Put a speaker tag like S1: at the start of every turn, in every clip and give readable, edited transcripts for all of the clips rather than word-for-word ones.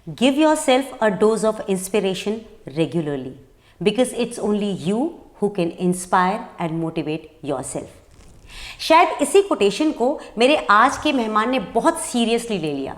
S1: Give yourself a dose of inspiration regularly because it's only you who can inspire and motivate yourself. शायद इसी quotation को मेरे आज के मेहमान ने बहुत सीरियसली ले लिया।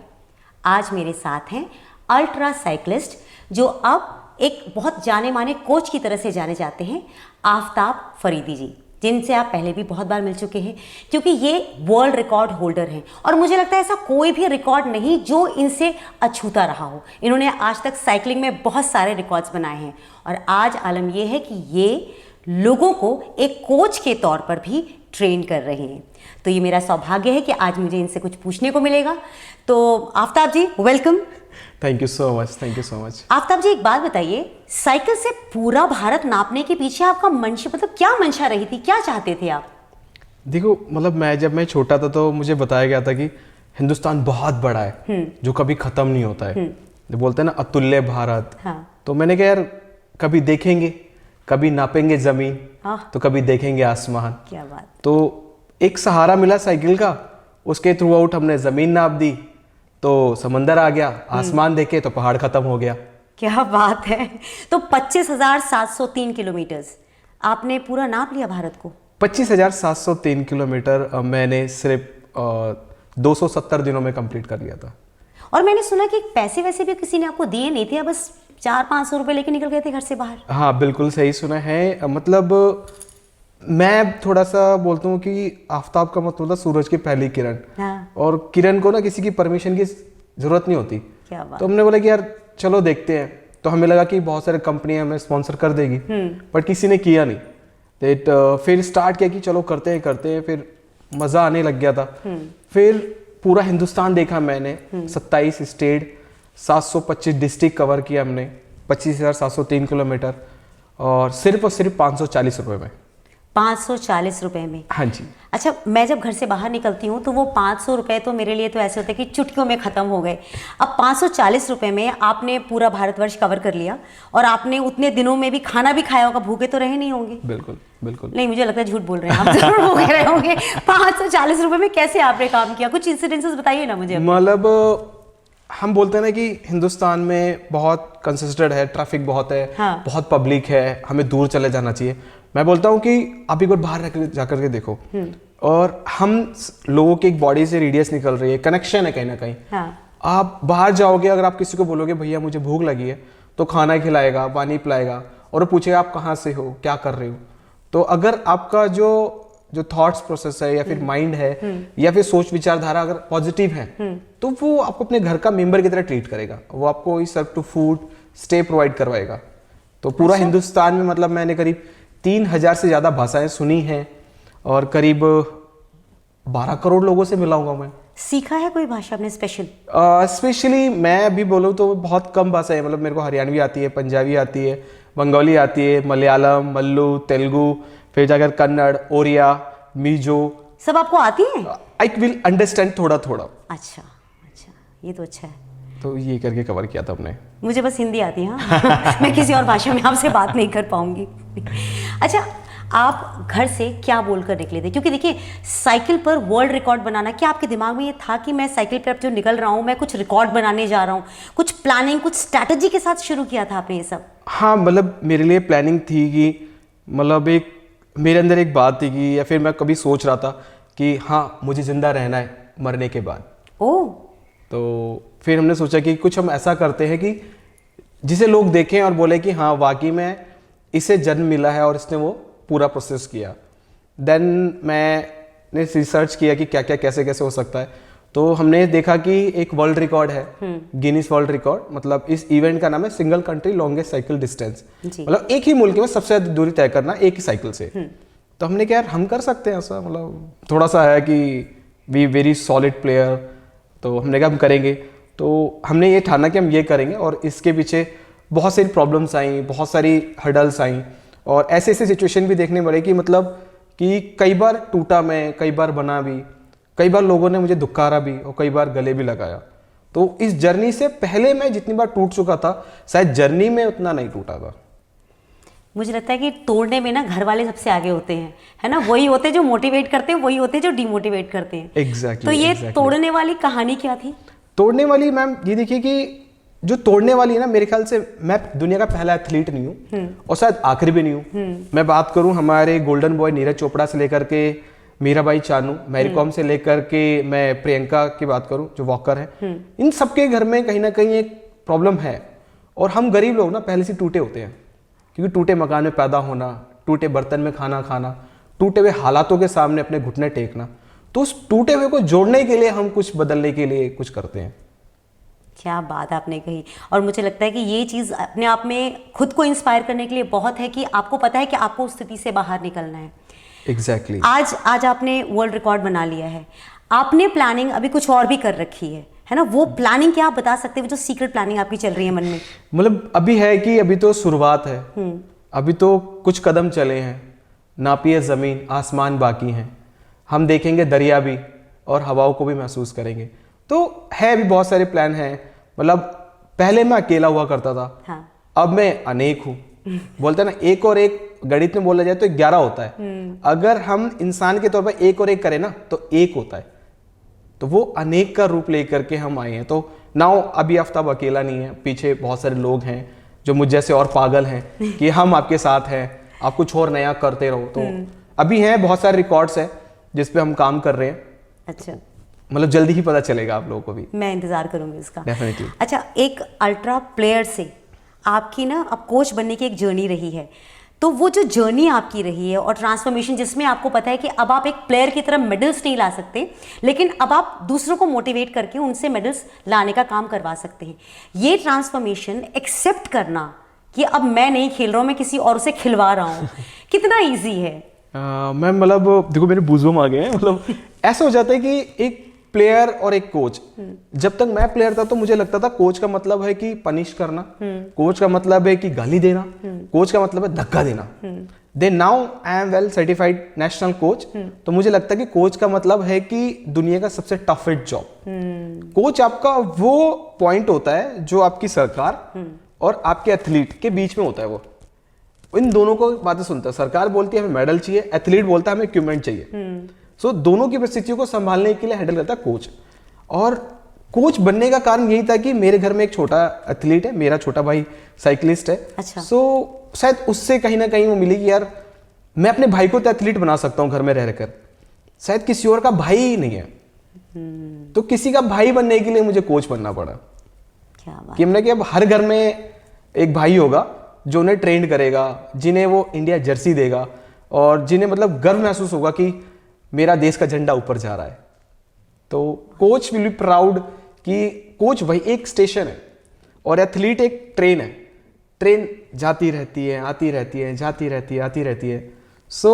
S1: आज मेरे साथ हैं अल्ट्रा साइक्लिस्ट जो अब एक बहुत जाने माने कोच की तरह से जाने जाते हैं, आफ्ताब फरीदी जी, जिनसे आप पहले भी बहुत बार मिल चुके हैं क्योंकि ये वर्ल्ड रिकॉर्ड होल्डर हैं और मुझे लगता है ऐसा कोई भी रिकॉर्ड नहीं जो इनसे अछूता रहा हो। इन्होंने आज तक साइकिलिंग में बहुत सारे रिकॉर्ड्स बनाए हैं और आज आलम यह है कि ये लोगों को एक कोच के तौर पर भी ट्रेन कर रहे हैं। तो ये मेरा सौभाग्य है कि आज मुझे इनसे कुछ पूछने को मिलेगा। तो Aftab ji, welcome.
S2: Thank you so much, thank you so much.
S1: Aftab ji, एक बात बताइए, साइकिल से पूरा भारत नापने के पीछे आपका मंशा, मतलब क्या मंशा रही थी, क्या चाहते थे आप?
S2: देखो, मतलब जब मैं छोटा था तो मुझे बताया गया था कि हिंदुस्तान बहुत बड़ा है जो कभी खत्म नहीं होता है, जो बोलते हैं ना अतुल्य भारत।
S1: हाँ।
S2: तो मैंने कहा यार कभी देखेंगे, कभी नापेंगे जमीन, तो कभी देखेंगे आसमान।
S1: क्या बात।
S2: तो एक सहारा मिला साइकिल का, उसके थ्रू आउट हमने जमीन नाप दी तो समंदर आ गया, आसमान देखे तो पहाड़ खत्म हो गया।
S1: क्या बात है। तो 25,703 किलोमीटर आपने पूरा नाप लिया भारत को?
S2: 25,703 किलोमीटर मैंने सिर्फ 270 दिनों में कंप्लीट कर लिया था।
S1: और मैंने सुना कि पैसे वैसे भी किसी ने आपको दिए नहीं थे, बस 400-500 रुपए लेके निकल गए थे घर से बाहर।
S2: हाँ, बिल्कुल सही सुना है। मतलब मैं थोड़ा सा बोलता हूँ कि आफ्ताब का मतलब सूरज की पहली किरण।
S1: हाँ।
S2: और किरण को ना किसी की परमिशन की जरूरत नहीं होती।
S1: क्या बात।
S2: तो हमने बोला कि यार चलो देखते हैं। तो हमें लगा कि बहुत सारे कंपनियां हमें स्पॉन्सर कर देगी, बट किसी ने किया नहीं। तो फिर स्टार्ट किया कि चलो करते हैं। फिर मजा आने लग गया था। फिर पूरा हिंदुस्तान देखा मैंने, 27 स्टेट, 725 डिस्ट्रिक्ट कवर किया हमने, 25,703 किलोमीटर और सिर्फ 540 रुपए में।
S1: 540 रुपए में?
S2: हाँ जी।
S1: अच्छा, मैं जब घर से बाहर निकलती हूँ तो वो 500 रुपए तो मेरे लिए तो ऐसे होते हैं कि चुटकियों में खत्म हो गए। अब 540 रुपए में आपने पूरा भारतवर्ष कवर कर लिया और आपने उतने दिनों में भी खाना भी खाया होगा, भूखे तो रहे नहीं होंगे?
S2: बिल्कुल बिल्कुल
S1: नहीं, मुझे लगता है झूठ बोल रहे हैं आप, जरूर भूखे रहे होंगे। 540 रुपए में कैसे आपने काम किया? कुछ इंसिडेंसेस बताइए ना मुझे।
S2: मतलब हम बोलते हैं ना कि हिंदुस्तान में बहुत कंसिस्टेड है, ट्रैफिक बहुत है।
S1: हाँ।
S2: बहुत पब्लिक है, हमें दूर चले जाना चाहिए। मैं बोलता हूँ कि आप एक बार बाहर जाकर के देखो और हम लोगों की एक बॉडी से रेडियस निकल रही है, कनेक्शन है कहीं ना कहीं।
S1: हाँ।
S2: आप बाहर जाओगे, अगर आप किसी को बोलोगे भैया मुझे भूख लगी है, तो खाना खिलाएगा, पानी पिलाएगा और वो पूछेगा आप कहाँ से हो, क्या कर रहे हो। तो अगर आपका जो थॉट्स प्रोसेस है या फिर माइंड है या फिर सोच विचारधारा अगर पॉजिटिव है, तो वो आपको अपने घर का मेंबर की तरह ट्रीट करेगा। वो आपको सर्व टू फूड, स्टे प्रोवाइड करवाएगा। तो पूरा हिंदुस्तान में मतलब मैंने करीब 3,000 से ज्यादा भाषाएं सुनी हैं और करीब 12 करोड़ लोगों से मिला हूँ मैं।
S1: सीखा है कोई भाषा आपने स्पेशल?
S2: स्पेशली मैं अभी बोलूँ तो बहुत कम भाषा है। मतलब मेरे को हरियाणवी आती है, पंजाबी आती है, बंगाली आती है, मलयालम, मल्लू, तेलुगु, फिर जाकर कन्नड़, ओरिया, मिजो।
S1: सब आपको आती है?
S2: आई विल अंडरस्टैंड थोड़ा थोड़ा।
S1: अच्छा, ये तो अच्छा है।
S2: तो ये करके कवर किया था हमने।
S1: मुझे बस हिंदी आती है। हाँ। मैं किसी और भाषा में आपसे बात नहीं कर पाऊंगी। अच्छा, आप घर से क्या बोलकर निकले थे? क्योंकि देखिए, साइकिल पर वर्ल्ड रिकॉर्ड बनाना, क्या आपके दिमाग में ये था कि मैं साइकिल पर अब जो निकल रहा हूँ मैं कुछ रिकॉर्ड बनाने जा रहा हूँ? कुछ प्लानिंग, कुछ स्ट्रैटेजी के साथ शुरू किया था आपने ये सब?
S2: हाँ, मतलब मेरे लिए प्लानिंग थी कि मतलब एक मेरे अंदर एक बात थी कि या फिर मैं कभी सोच रहा था कि हाँ मुझे जिंदा रहना है मरने के बाद।
S1: ओह।
S2: तो फिर हमने सोचा कि कुछ हम ऐसा करते हैं कि जिसे लोग देखें और बोले कि हाँ वाकई में इसे जन्म मिला है और इसने वो पूरा प्रोसेस किया। देन मैंने रिसर्च किया कि क्या क्या कैसे कैसे हो सकता है। तो हमने देखा कि एक वर्ल्ड रिकॉर्ड है, गिनीज वर्ल्ड रिकॉर्ड। मतलब इस इवेंट का नाम है single country longest cycle distance. मतलब एक ही मुल्क में सबसे ज्यादा दूरी तय करना एक ही साइकिल से। तो हमने कहा यार हम कर सकते हैं ऐसा, मतलब थोड़ा सा है कि वी वेरी सॉलिड प्लेयर। तो हमने कहा हम करेंगे। तो हमने ये ठाना कि हम ये करेंगे और इसके पीछे बहुत सारी प्रॉब्लम्स आई, बहुत सारी हर्डल्स आई और ऐसे ऐसे सिचुएशन भी देखने पड़े कि मतलब कि कई बार टूटा मैं, कई बार बना भी, कई बार लोगों ने मुझे दुक्कारा भी और कई बार गले भी लगाया। तो इस जर्नी से पहले मैं जितनी बार टूट चुका था, शायद जर्नी में उतना नहीं टूटा था।
S1: मुझे लगता है कि तोड़ने में ना घर वाले सबसे आगे होते हैं, है ना? वही होते हैं जो मोटिवेट करते हैं, वही होते हैं जो डिमोटिवेट करते हैं।
S2: एग्जैक्टली।
S1: तो ये तोड़ने वाली कहानी क्या थी?
S2: तोड़ने वाली मैम ये देखिए कि जो तोड़ने वाली है ना, मेरे ख्याल से मैं दुनिया का पहला एथलीट नहीं हूँ और शायद आखिरी भी नहीं हूँ। मैं बात करूँ हमारे गोल्डन बॉय नीरज चोपड़ा से लेकर के मीराबाई चानू, मैरी कॉम से लेकर के मैं प्रियंका की बात करूं जो वॉकर है, इन सबके घर में कहीं ना कहीं एक प्रॉब्लम है। और हम गरीब लोग ना पहले से टूटे होते हैं, क्योंकि टूटे मकान में पैदा होना, टूटे बर्तन में खाना खाना, टूटे हुए हालातों के सामने अपने घुटने टेकना, तो उस टूटे हुए को जोड़ने के लिए हम कुछ बदलने के लिए कुछ करते हैं।
S1: क्या बात आपने कही। और मुझे लगता है कि ये चीज़ अपने आप में खुद को इंस्पायर करने के लिए बहुत है कि आपको पता है कि आपको उस स्थिति से बाहर निकलना है।
S2: एग्जैक्टली
S1: आज आपने वर्ल्ड रिकॉर्ड बना लिया है, आपने प्लानिंग अभी कुछ और भी कर रखी है ना? वो प्लानिंग क्या आप बता सकते हैं, जो सीक्रेट प्लानिंग आपकी चल रही है मन में?
S2: मतलब अभी है कि अभी तो शुरुआत है, अभी तो कुछ कदम चले हैं, नापिए जमीन आसमान बाकी हैं, हम देखेंगे दरिया भी और हवाओं को भी महसूस करेंगे। तो है भी बहुत सारे प्लान हैं। मतलब पहले मैं अकेला हुआ करता था,
S1: हाँ।
S2: अब मैं अनेक हूँ। बोलते हैं ना, एक और एक गणित में बोला जाए तो 11 होता है। अगर हम इंसान के तौर पर एक और एक करें ना तो एक होता है। तो वो अनेक का रूप लेकर के हम आए हैं। तो नाउ अभी आफ्ताब अकेला नहीं है, पीछे बहुत सारे लोग हैं जो मुझ जैसे और पागल हैं कि हम आपके साथ हैं, आप कुछ और नया करते रहो। तो अभी हैं बहुत सारे रिकॉर्ड्स हैं जिस पे हम काम कर रहे हैं।
S1: अच्छा,
S2: मतलब जल्दी ही पता चलेगा आप लोगों को भी।
S1: मैं इंतजार करूंगी इसका।
S2: डेफिनेटली।
S1: अच्छा, एक अल्ट्रा प्लेयर से आपकी ना अब कोच बनने की एक जर्नी रही है, तो वो जो जर्नी आपकी रही है और ट्रांसफॉर्मेशन, जिसमें आपको पता है कि अब आप एक प्लेयर की तरह मेडल्स नहीं ला सकते, लेकिन अब आप दूसरों को मोटिवेट करके उनसे मेडल्स लाने का काम करवा सकते हैं। ये ट्रांसफॉर्मेशन एक्सेप्ट करना कि अब मैं नहीं खेल रहा हूँ, मैं किसी और से खिलवा रहा हूँ, कितना ईजी है?
S2: मैम मतलब देखो मेरे बूज़ों आ गए हैं। मतलब ऐसा हो जाता है कि एक प्लेयर और एक कोच, जब तक मैं प्लेयर था तो मुझे लगता था कोच का मतलब है कि पनिश करना, कोच का मतलब है कि गाली देना, कोच का मतलब है धक्का देना। Then now I am well certified national coach, तो मुझे लगता है कि कोच का मतलब है कि दुनिया का सबसे टफेस्ट जॉब। कोच आपका वो पॉइंट होता है जो आपकी सरकार और आपके एथलीट के बीच में होता है। वो इन दोनों को बातें सुनता है। सरकार बोलती है हमें मेडल चाहिए, एथलीट बोलता है हमें इक्विपमेंट चाहिए। सो दोनों की परिस्थितियों को संभालने के लिए हैंडल करता है कोच। और कोच बनने का कारण यही था कि मेरे घर में एक छोटा एथलीट है, मेरा छोटा भाई साइकिलिस्ट है।
S1: अच्छा।
S2: सो शायद उससे कहीं ना कहीं वो मिली कि यार मैं अपने भाई को तो एथलीट बना सकता हूँ घर में रहकर, शायद किसी और का भाई ही नहीं है। तो किसी का भाई बनने के लिए मुझे कोच बनना पड़ा।
S1: क्या बात।
S2: कि हमने कि अब हर घर में एक भाई होगा जो उन्हें ट्रेन करेगा, जिन्हें वो इंडिया जर्सी देगा और जिन्हें मतलब गर्व महसूस होगा कि मेरा देश का झंडा ऊपर जा रहा है। तो कोच विल बी प्राउड कि कोच वही एक स्टेशन है और एथलीट एक ट्रेन है। ट्रेन जाती रहती है, आती रहती है, जाती रहती है, आती रहती है। सो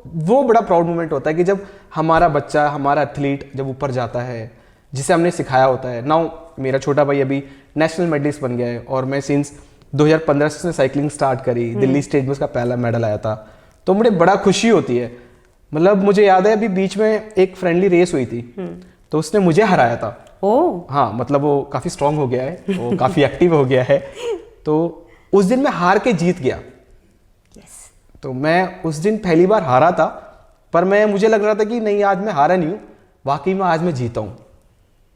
S2: वो बड़ा प्राउड मोमेंट होता है कि जब हमारा बच्चा, हमारा एथलीट जब ऊपर जाता है, जिसे हमने सिखाया होता है। नाउ मेरा छोटा भाई अभी नेशनल मेडलिस्ट बन गया है और मैं सिंस 2015 से साइकिलिंग स्टार्ट करी, दिल्ली स्टेट में उसका पहला मेडल आया था। तो मुझे बड़ा खुशी होती है। मतलब मुझे याद है अभी बीच में एक फ्रेंडली रेस हुई थी, तो उसने मुझे हराया था।
S1: ओह।
S2: हाँ, मतलब वो काफी स्ट्रांग हो गया है, वो काफी एक्टिव हो गया है। तो उस दिन मैं हार के जीत गया।
S1: यस।
S2: तो मैं उस दिन पहली बार हारा था, पर मुझे लग रहा था कि नहीं आज मैं हारा नहीं हूँ, वाकई में आज मैं जीता हूँ।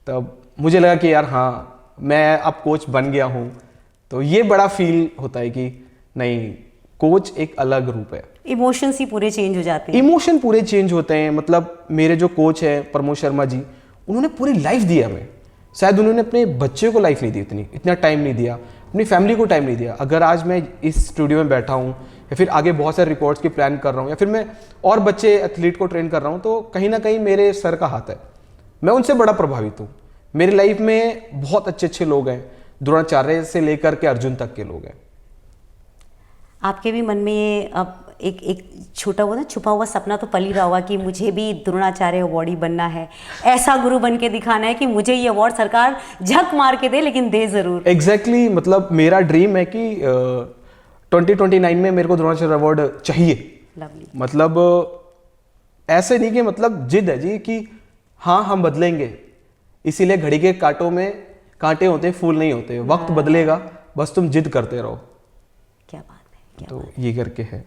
S2: तब मुझे लगा कि यार हाँ मैं अब कोच बन गया हूँ। तो ये बड़ा फील होता है कि नहीं, कोच एक अलग रूप है।
S1: इमोशंस ही पूरे चेंज हो जाते हैं।
S2: इमोशन पूरे चेंज होते हैं। मतलब मेरे जो कोच है प्रमोद शर्मा जी, उन्होंने पूरी लाइफ दी हमें। शायद उन्होंने अपने बच्चे को लाइफ नहीं दी, इतना टाइम नहीं दिया, अपनी फैमिली को टाइम नहीं दिया। अगर आज मैं इस स्टूडियो में बैठा हूँ या फिर आगे बहुत सारे रिकॉर्ड्स की प्लान कर रहा हूँ या फिर मैं और बच्चे एथलीट को ट्रेन कर रहा हूँ, तो कहीं ना कहीं मेरे सर का हाथ है। मैं उनसे बड़ा प्रभावित हूँ। मेरी लाइफ में बहुत अच्छे अच्छे लोग हैं, द्रोणाचार्य से लेकर के अर्जुन तक के लोग हैं।
S1: आपके भी मन में ये अब एक छोटा हुआ ना छुपा हुआ सपना तो पल ही रहा होगा कि मुझे भी द्रोणाचार्य अवॉर्डी बनना है, ऐसा गुरु बन के दिखाना है कि मुझे ये अवार्ड सरकार झक मार के दे, लेकिन दे जरूर।
S2: एग्जैक्टली मतलब मेरा ड्रीम है कि 2029 में मेरे को द्रोणाचार्य अवार्ड चाहिए।
S1: लवली।
S2: मतलब ऐसे नहीं कि मतलब जिद है जी कि हाँ हम बदलेंगे, इसीलिए घड़ी के कांटों में कांटे होते, फूल नहीं होते। वक्त बदलेगा, बस तुम जिद करते रहो।
S1: क्या बात है।
S2: तो ये करके है।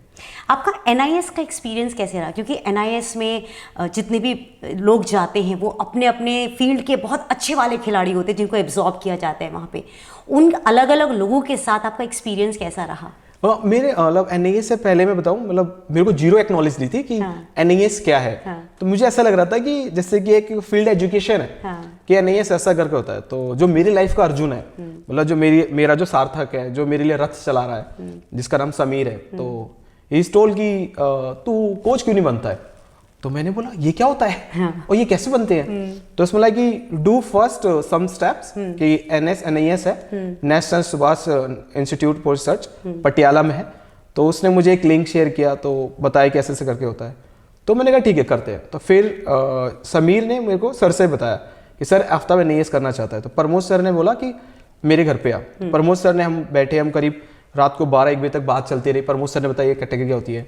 S1: आपका NIS का एक्सपीरियंस कैसे रहा? क्योंकि NIS में जितने भी लोग जाते हैं वो अपने अपने फील्ड के बहुत अच्छे वाले खिलाड़ी होते हैं जिनको एब्जॉर्ब किया जाता है वहाँ पे। उन अलग अलग लोगों के साथ आपका एक्सपीरियंस कैसा रहा?
S2: मेरे मतलब NIS से पहले मैं बताऊं, मतलब मेरे को जीरो एक्नॉलेज नहीं थी कि NIS क्या है। तो मुझे ऐसा लग रहा था कि जैसे कि एक फील्ड एजुकेशन है कि NIS ऐसा करके होता है। तो जो मेरी लाइफ का अर्जुन है, मतलब जो मेरा जो सार्थक है, जो मेरे लिए रथ चला रहा है, जिसका नाम समीर है, तो इस टोल की तू कोच क्यों नहीं बनता है? तो मैंने बोला ये क्या होता है और ये कैसे बनते हैं? तो इसमें लगा कि डू फर्स्ट सम स्टेप्स कि NIS है, national Subhash institute for research, Patiala में है। तो उसने मुझे एक लिंक शेयर किया, तो बताया कैसे से करके होता है। तो मैंने कहा ठीक है करते हैं। तो फिर समीर ने मेरे को सर से बताया कि सर आफ्ताब NIS करना चाहता है। तो प्रमोद सर ने बोला कि मेरे घर पे आ। प्रमोद सर ने, हम बैठे, हम करीब रात को 12-1 बजे तक बात चलती रही। प्रमोद सर ने बताया ये कैटेगरी क्या होती है।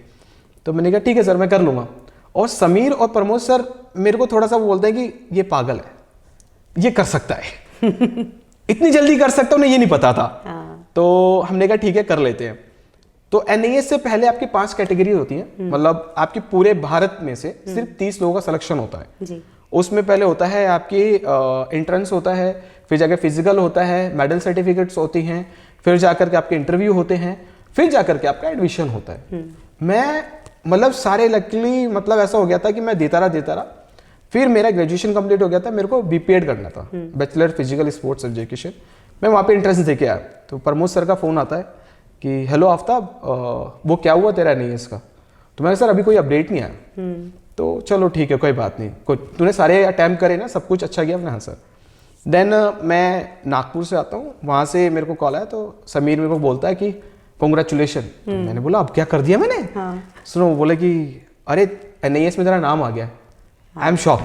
S2: तो मैंने कहा ठीक है सर मैं कर लूँगा। और समीर और प्रमोद सर मेरे को थोड़ा सा बोलते हैं कि ये पागल है, ये कर सकता है इतनी जल्दी कर सकता, उन्हें ये नहीं पता था। तो हमने कहा ठीक है कर लेते हैं। तो NIS से पहले आपकी 5 कैटेगरी होती है, मतलब आपके पूरे भारत में से सिर्फ 30 लोगों का सिलेक्शन होता है जी। उसमें पहले होता है आपकी एंट्रेंस होता है, फिर जाकर फिजिकल होता है, मेडल सर्टिफिकेट्स होती हैं, फिर जाकर के आपके इंटरव्यू होते हैं, फिर जाकर के आपका एडमिशन होता है। मैं मतलब सारे लकीली मतलब ऐसा हो गया था कि मैं देता रहा। फिर मेरा ग्रेजुएशन कंप्लीट हो गया था, मेरे को BPED करना था, बैचलर फिजिकल स्पोर्ट्स एजुकेशन। मैं वहाँ पे एंट्रेंस दे के आया। तो प्रमोद सर का फ़ोन आता है कि हेलो आफ्ताब, वो क्या हुआ तेरा NIS का? तो मैंने सर अभी कोई अपडेट नहीं आया। तो चलो ठीक है कोई बात नहीं, तूने सारे अटैम्प्ट करे ना, सब कुछ अच्छा गया? हाँ सर। देन मैं नागपुर से आता हूँ, वहाँ से मेरे को कॉल आया। तो समीर मेरे को बोलता है कि कॉन्ग्रेचुलेशन। तो मैंने बोला अब क्या कर दिया मैंने? सुनो, बोले कि अरे NIS में तेरा नाम आ गया। आई एम शॉक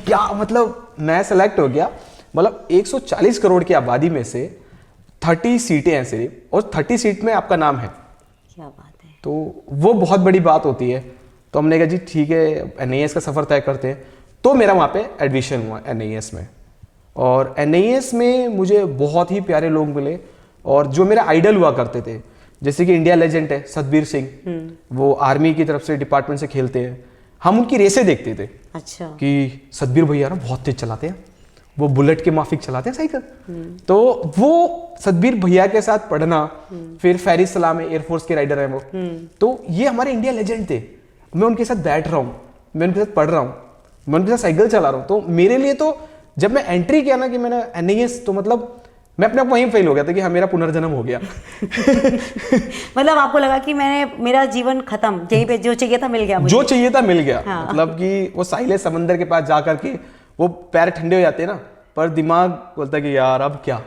S2: क्या मतलब मैं सेलेक्ट हो गया। मतलब 140 करोड़ की आबादी में से 30 सीटें हैं सिर्फ, और 30 सीट में आपका नाम है।
S1: क्या बात है।
S2: तो वो बहुत बड़ी बात होती है। तो हमने कहा जी ठीक है NIS का सफर तय करते हैं। तो मेरा वहाँ पे एडमिशन हुआ NIS में, और NIS में मुझे बहुत ही प्यारे लोग मिले, और जो मेरे आइडल हुआ करते थे, जैसे कि इंडिया लेजेंड है सतबीर सिंह, वो आर्मी की तरफ से डिपार्टमेंट से खेलते हैं। हम उनकी रेसें देखते थे। अच्छा। कि सतबीर भैया ना बहुत तेज चलाते हैं, वो बुलेट के माफिक चलाते हैं साइकिल। तो वो सतबीर भैया के साथ पढ़ना, फिर फेरिस सलाम है, एयरफोर्स के राइडर हैं वो। तो ये हमारे इंडिया लेजेंड थे। मैं उनके साथ बैठ रहा हूँ, मैं उनके साथ पढ़ रहा हूँ, मैं उनके साथ साइकिल चला रहा हूँ। तो मेरे लिए तो जब मैं एंट्री किया ना कि मैंने NIS, तो मतलब मैं अपने आप वहीं फेल हो गया था कि हाँ मेरा पुनर्जन्म हो गया
S1: मतलब आपको लगा कि मेरा जीवन खत्म, यहीं पे जो चाहिए था मिल गया मुझे।
S2: जो चाहिए था मिल गया। हाँ। मतलब कि वो साहिल समंदर के पास जाकर के वो पैर ठंडे हो जाते हैं ना, पर दिमाग बोलता है कि यार अब क्या।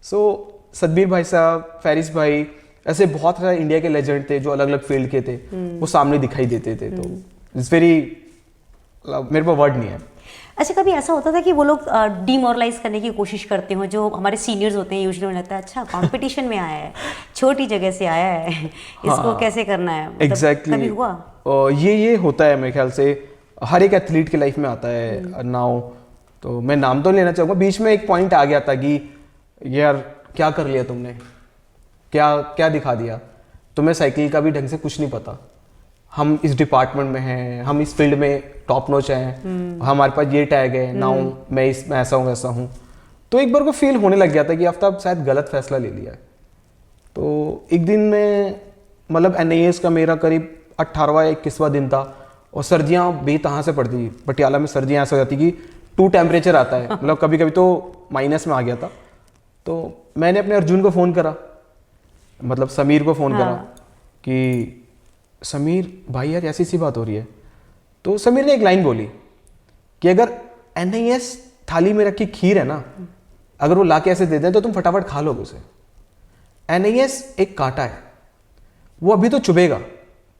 S2: सतबीर भाई साहब, फेरिस भाई, ऐसे बहुत सारे इंडिया के लेजेंड थे जो अलग अलग फील्ड के थे, वो सामने दिखाई देते थे। तो इट्स वेरी, मेरे पास वर्ड नहीं है।
S1: अच्छा, कभी ऐसा होता था कि वो लोग डिमोरलाइज करने की कोशिश करते हो, जो हमारे सीनियर्स होते हैं यूजुअली उन्हें लगता है अच्छा कंपटीशन में आया है, छोटी जगह से आया है, इसको कैसे करना है? मतलब
S2: एग्जैक्टली
S1: कभी हुआ?
S2: ये होता है मेरे ख्याल से, हर एक एथलीट की लाइफ में आता है नाउ। तो मैं नाम तो लेना चाहूँगा, बीच में एक पॉइंट आ गया था कि यार क्या कर लिया तुमने, क्या क्या दिखा दिया तुम्हें, साइकिल का भी ढंग से कुछ नहीं पता, हम इस डिपार्टमेंट में हैं, हम इस फील्ड में टॉप नॉच हैं, हमारे पास ये टैग है, नाउ मैं इसमें ऐसा हूँ वैसा हूँ। तो एक बार को फील होने लग गया था कि आफ्ताब शायद गलत फैसला ले लिया है। तो एक दिन में मतलब NIS का मेरा करीब 18वां 21वां दिन था, और सर्दियाँ बेतहा से पड़ती, पटियाला में सर्दियाँ ऐसा हो जाती कि 2 टेम्परेचर आता है, मतलब कभी कभी तो माइनस में आ गया था। तो मैंने अपने अर्जुन को फ़ोन करा, मतलब समीर को फ़ोन करा कि समीर भाई यार ऐसी सी बात हो रही है। तो समीर ने एक लाइन बोली कि अगर NIS थाली में रखी खीर है ना, अगर वो लाके ऐसे दे दें तो तुम फटाफट खा लोगे उसे। NIS एक कांटा है, वो अभी तो चुभेगा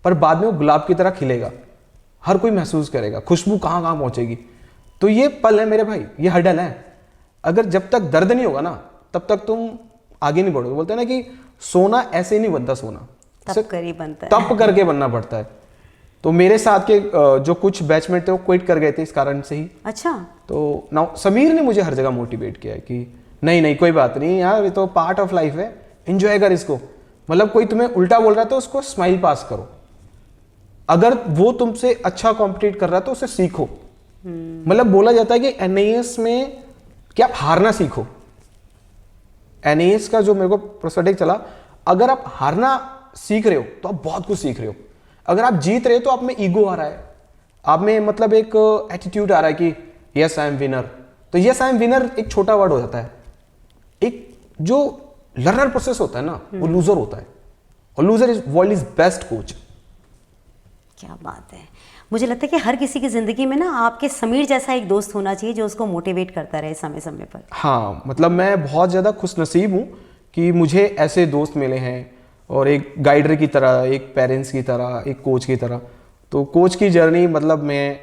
S2: पर बाद में वो गुलाब की तरह खिलेगा, हर कोई महसूस करेगा, खुशबू कहाँ कहाँ पहुंचेगी। तो ये पल है मेरे भाई, ये हर्डल है। अगर जब तक दर्द नहीं होगा ना तब तक तुम आगे नहीं बढ़ोगे। बोलते हैं ना कि सोना ऐसे नहीं बनता, सोना
S1: तप कर ही बनता है,
S2: तप करके बनना पड़ता है। तो मेरे साथ के जो कुछ बैचमेट थे वो क्विट कर गए थे इस कारण से ही।
S1: अच्छा।
S2: तो नाउ समीर ने मुझे हर जगह मोटिवेट किया है कि नहीं नहीं कोई बात नहीं यार, ये तो पार्ट ऑफ लाइफ है, एंजॉय कर इसको। मतलब कोई तुम्हें उल्टा बोल रहा है तो उसको स्माइल पास करो, अगर वो तुमसे अच्छा कॉम्पिटिट कर रहा है तो उसे सीखो। मतलब बोला जाता है कि एनआईएस में कि आप हारना सीखो। एनआईएस का जो मेरे को प्रोस्पेक्टिव चला, अगर आप हारना सीख रहे हो तो आप बहुत कुछ सीख रहे हो। अगर आप जीत रहे हो तो आप में ईगो आ रहा है, आप में मतलब एक एटीट्यूड आ रहा है कि यस आई एम विनर। तो यस आई एम विनर एक छोटा वर्ड हो जाता है। एक जो लर्नर प्रोसेस होता है ना, वो लूजर होता है, और loser is world is best coach.
S1: क्या बात है। मुझे लगता है कि हर किसी की ज़िंदगी में ना आपके समीर जैसा एक दोस्त होना चाहिए जो उसको मोटिवेट करता रहे समय समय पर।
S2: हाँ, मतलब मैं बहुत ज़्यादा खुश नसीब हूँ कि मुझे ऐसे दोस्त मिले हैं, और एक गाइडर की तरह, एक पेरेंट्स की तरह, एक कोच की तरह। तो कोच की जर्नी, मतलब मैं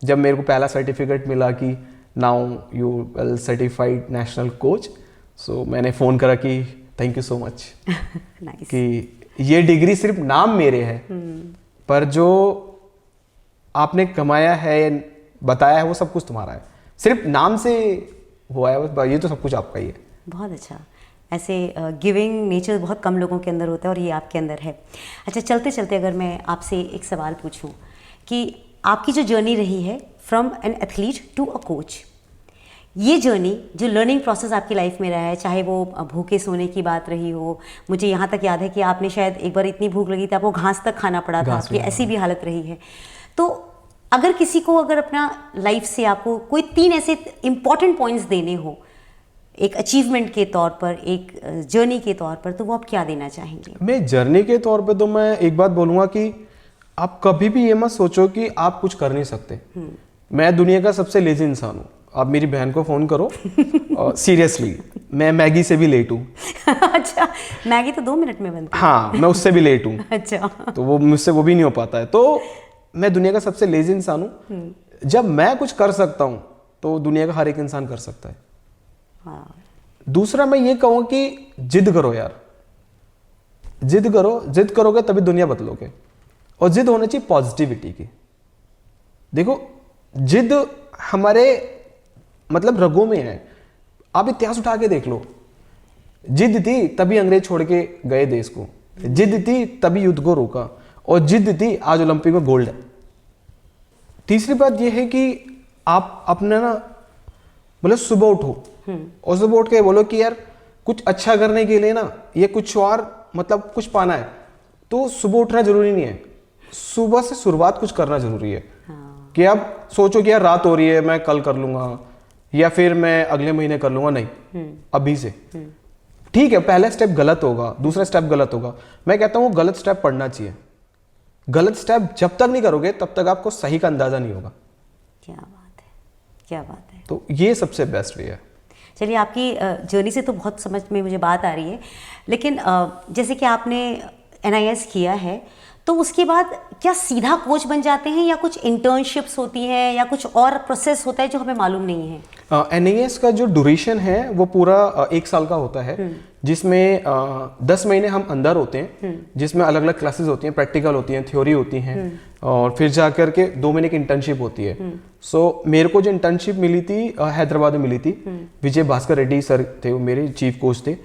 S2: जब मेरे को पहला सर्टिफिकेट मिला कि now you well certified national coach, so मैंने फ़ोन करा कि thank you so much
S1: nice.
S2: कि ये डिग्री सिर्फ नाम मेरे है, पर जो आपने कमाया है, बताया है, वो सब कुछ तुम्हारा है। सिर्फ नाम से हुआ है बस, ये तो सब कुछ आपका ही है।
S1: बहुत अच्छा। ऐसे गिविंग नेचर बहुत कम लोगों के अंदर होता है और ये आपके अंदर है। अच्छा, चलते चलते अगर मैं आपसे एक सवाल पूछूं कि आपकी जो जर्नी रही है from an athlete to a coach, ये जर्नी जो लर्निंग प्रोसेस आपकी लाइफ में रहा है, चाहे वो भूखे सोने की बात रही हो, मुझे यहाँ तक याद है कि आपने शायद एक बार इतनी भूख लगी थी आपको घास तक खाना पड़ा था, आपकी ऐसी भी हालत रही है। तो अगर किसी को अगर अपना लाइफ से आपको कोई 3 ऐसे इंपॉर्टेंट पॉइंट्स देने हो एक अचीवमेंट के तौर पर, एक जर्नी के तौर पर, तो वो आप क्या देना चाहेंगे?
S2: मैं जर्नी के तौर पे तो मैं एक बात बोलूँगा कि आप कभी भी ये मत सोचो कि आप कुछ कर नहीं सकते। मैं दुनिया का सबसे लेजी इंसान हूँ। आप मेरी बहन को फ़ोन करो, सीरियसली मैं मैगी से भी लेट हूँ।
S1: अच्छा, मैगी तो 2 मिनट में बनती है।
S2: हाँ, मैं उससे भी लेट हूँ।
S1: अच्छा।
S2: तो वो मुझसे वो भी नहीं हो पाता है। तो मैं दुनिया का सबसे लेजी इंसान हूँ। जब मैं कुछ कर सकता हूँ तो दुनिया का हर एक इंसान कर सकता है।
S1: हाँ।
S2: दूसरा मैं ये कहूँ कि जिद करो यार, जिद करो, जिद करोगे तभी दुनिया बदलोगे। और जिद होनी चाहिए पॉजिटिविटी की। देखो, जिद हमारे मतलब रगों में है। आप इतिहास उठा के देख लो, जिद थी तभी अंग्रेज छोड़ के गए देश को, जिद थी तभी युद्ध को रोका, और जिद थी आज ओलंपिक में गोल्ड है। तीसरी बात यह है कि आप अपना ना मतलब सुबह उठो और सुबह उठ के बोलो कि यार कुछ अच्छा करने के लिए ना, ये कुछ और मतलब कुछ पाना है, तो सुबह उठना जरूरी नहीं है, सुबह से शुरुआत कुछ करना जरूरी है।
S1: हाँ।
S2: कि आप सोचो कि यार रात हो रही है, मैं कल कर लूंगा या फिर मैं अगले महीने कर लूंगा, नहीं, अभी से। ठीक है, पहला स्टेप गलत होगा, दूसरा स्टेप गलत होगा, मैं कहता हूँ गलत स्टेप पढ़ना चाहिए। गलत स्टेप जब तक नहीं करोगे तब तक आपको सही का अंदाजा नहीं होगा।
S1: क्या बात है, क्या बात है।
S2: तो ये सबसे बेस्ट वे है।
S1: चलिए, आपकी जर्नी से तो बहुत समझ में मुझे बात आ रही है, लेकिन जैसे कि आपने NIS किया है, तो उसके बाद क्या सीधा कोच बन जाते हैं या कुछ इंटर्नशिप्स होती हैं या कुछ और प्रोसेस होता है जो हमें मालूम नहीं है?
S2: NIS का जो ड्यूरेशन है वो पूरा 1 साल का होता है, जिसमें 10 महीने हम अंदर होते हैं, जिसमें अलग अलग क्लासेस होती हैं, प्रैक्टिकल होती हैं, थ्योरी होती हैं, और फिर जाकर के 2 महीने की इंटर्नशिप होती है। सो मेरे को जो इंटर्नशिप मिली थी हैदराबाद में मिली थी, विजय भास्कर रेड्डी सर थे, वो मेरे चीफ कोच थे।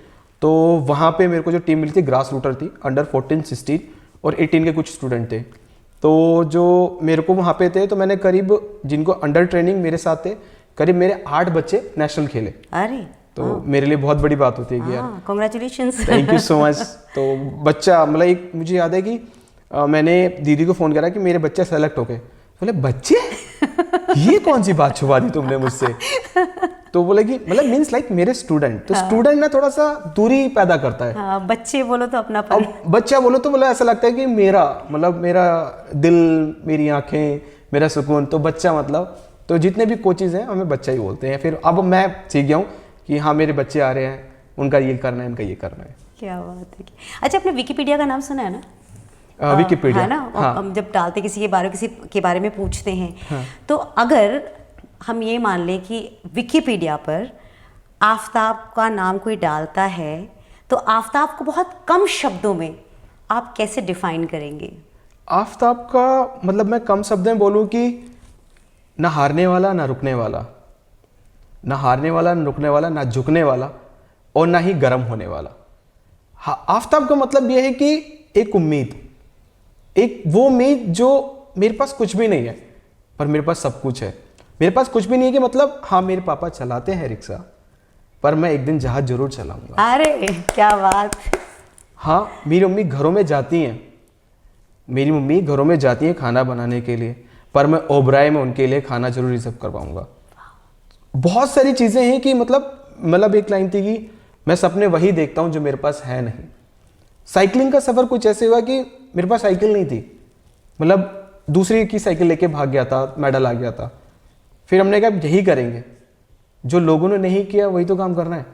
S2: तो वहाँ पे मेरे को जो टीम मिली थी ग्रास रूटर थी, अंडर 14, 16 और 18 के कुछ स्टूडेंट थे। तो जो मेरे को वहाँ पे थे, तो मैंने करीब जिनको अंडर ट्रेनिंग मेरे साथ थे, करीब मेरे 8 बच्चे नेशनल खेले।
S1: अरे,
S2: तो मेरे लिए बहुत बड़ी बात होती है कि यार
S1: congratulations.
S2: Thank you so much. तो बच्चा मतलब एक मुझे याद है कि मैंने दीदी को फ़ोन करा कि मेरे बच्चे सेलेक्ट हो गए। बोले बच्चे, ये कौन सी बात छुपा दी तुमने मुझसे? तो बोले कि मतलब मीन्स लाइक मेरे स्टूडेंट। तो स्टूडेंट ना थोड़ा सा दूरी पैदा करता है।
S1: हाँ, बच्चे बोलो तो अपना
S2: अब बच्चा बोलो तो मतलब ऐसा लगता है कि मेरा मतलब मेरा दिल, मेरी आंखें, मेरा सुकून। तो बच्चा मतलब, तो जितने भी कोचेज हैं हमें बच्चा ही बोलते हैं। फिर अब मैं सीख गया हूँ कि हाँ मेरे बच्चे आ रहे हैं, उनका ये करना है, उनका ये करना है।
S1: क्या बात है। अच्छा, आपने विकिपीडिया का नाम सुना है ना?
S2: विकिपीडिया
S1: है ना?
S2: हाँ।
S1: हम जब डालते किसी के बारे में पूछते हैं, तो अगर हम ये मान लें कि विकिपीडिया पर आफताब का नाम कोई डालता है, तो आफताब को बहुत कम शब्दों में आप कैसे डिफाइन करेंगे?
S2: आफताब का मतलब मैं कम शब्द में बोलूँ कि ना हारने वाला, ना रुकने वाला, ना हारने वाला, ना रुकने वाला, ना झुकने वाला, और ना ही गर्म होने वाला। हाँ, आफताब का मतलब यह है कि एक उम्मीद, एक वो उम्मीद जो मेरे पास कुछ भी नहीं है पर मेरे पास सब कुछ है। मेरे पास कुछ भी नहीं है कि मतलब हाँ मेरे पापा चलाते हैं रिक्शा, पर मैं एक दिन जहाज जरूर चलाऊंगा।
S1: अरे क्या बात।
S2: हाँ, मेरी मम्मी घरों में जाती हैं, मेरी मम्मी घरों में जाती हैं खाना बनाने के लिए, पर मैं ओबराय में उनके लिए खाना जरूर रिजर्व करवाऊंगा। बहुत सारी चीज़ें हैं कि मतलब एक लाइन थी कि मैं सपने वही देखता हूँ जो मेरे पास है नहीं। साइकिलिंग का सफ़र कुछ ऐसे हुआ कि मेरे पास साइकिल नहीं थी, मतलब दूसरे की साइकिल लेके भाग गया था, मेडल आ गया था। फिर हमने कहा यही करेंगे, जो लोगों ने नहीं किया वही तो काम करना है।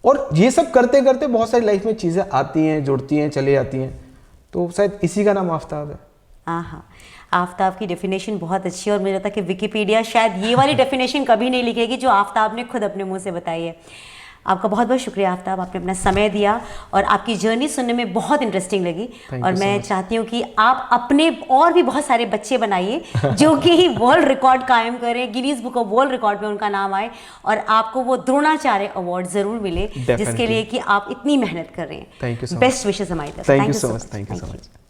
S2: और ये सब करते करते बहुत सारी लाइफ में चीज़ें आती हैं, जुड़ती हैं, चली जाती हैं, तो शायद इसी का नाम आफताब है।
S1: हाँ, आफताब की डेफिनेशन बहुत अच्छी है और मुझे लगता है कि विकिपीडिया शायद ये वाली डेफिनेशन कभी नहीं लिखेगी जो आफताब ने खुद अपने मुंह से बताई है। आपका बहुत बहुत शुक्रिया आफताब, आपने अपना समय दिया और आपकी जर्नी सुनने में बहुत इंटरेस्टिंग लगी। और मैं चाहती हूँ कि आप अपने और भी बहुत सारे बच्चे बनाइए जो कि वर्ल्ड रिकॉर्ड कायम करें, Guinness book of world record में उनका नाम आए और आपको वो द्रोणाचार्य अवार्ड जरूर मिले जिसके लिए कि आप इतनी मेहनत कर रहे हैं।
S2: Thank you so much.
S1: Best wishes हमारी तरफ से।
S2: Thank you so much.